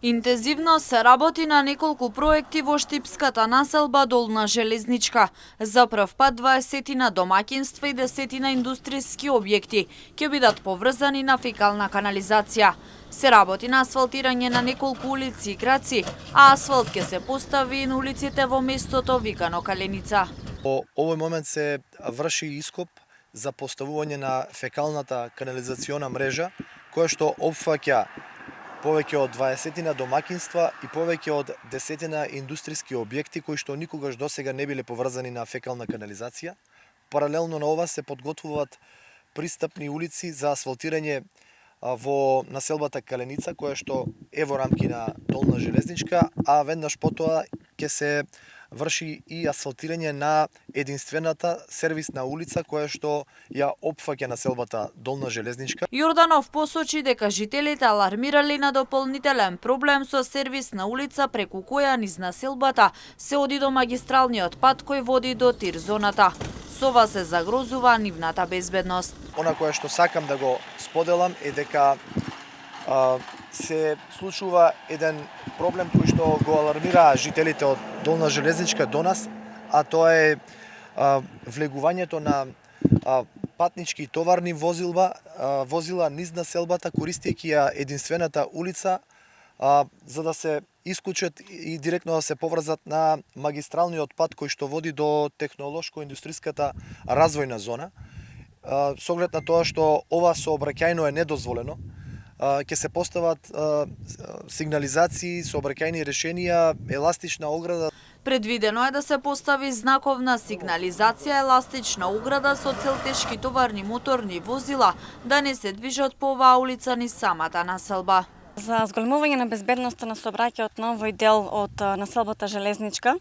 Интензивно се работи на неколку проекти во штипската населба Долна Железничка. За прв пат 20 домаќинства и 10 индустријски објекти ќе бидат поврзани на фекална канализација. Се работи на асфалтирање на неколку улици и краци, а асфалт ќе се постави и на улиците во местото викано Каленица. Во овој момент се врши ископ за поставување на фекалната канализациона мрежа, која што опфаќа повеќе од 20 домаќинства и повеќе од 10 индустријски објекти кои што никогаш досега не биле поврзани на фекална канализација. Паралелно на ова се подготвуваат пристапни улици за асфалтирање во населбата Каленица, која што е во рамки на Долна Железничка, а веднаш потоа ќе се врши и асфалтирање на единствената сервисна улица која што ја опфаќа населбата Долна Железничка. Јорданов посочи дека жителите алармирале на дополнителен проблем со сервисна улица преку која низ населбата се оди до магистралниот пат кој води до тир зоната. Со ова се загрозува нивната безбедност. Она кое што сакам да го споделам е дека се случува еден проблем кој што го алармира жителите од Долна Железничка до нас, а тоа е влегувањето на патнички и товарни возила низ населбата, користејќи ја единствената улица, за да се исклучат и директно да се поврзат на магистралниот пат кој што води до технолошко-индустријската развојна зона. Со оглед на тоа што ова сообраќајно е недозволено, ќе се постават сигнализации, сообраќајни решенија, еластична ограда. Предвидено е да се постави знаковна сигнализација еластична ограда со цел тешки товарни моторни возила да не се движат по оваа улица низ самата населба. За зголемување на безбедноста на сообраќајот на овој дел од населбата Железничка,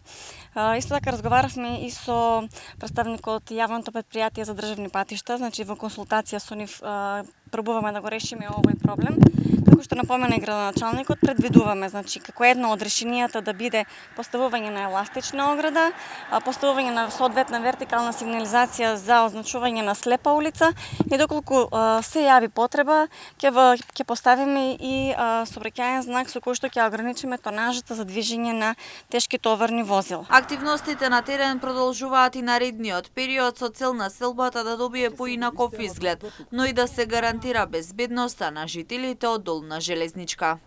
исто така разговаравме и со представникот јавното претпријатие за државни патишта, значи во консултација со нив пробуваме да го решиме овој проблем. Како што напомена и градоначалникот, предвидуваме, значи, како едно од решенијата да биде поставување на еластична ограда, поставување на соодветна вертикална сигнализација за означување на слепа улица и доколку се јави потреба, ќе поставиме и сообраќајен знак со кој што ќе ограничиме тонажата за движење на тешки товарни возила. Активностите на терен продолжуваат и наредниот период со цел населбата да добие поинаков изглед, но и да се гарантира безбедноста на жителите од Долна Железничка.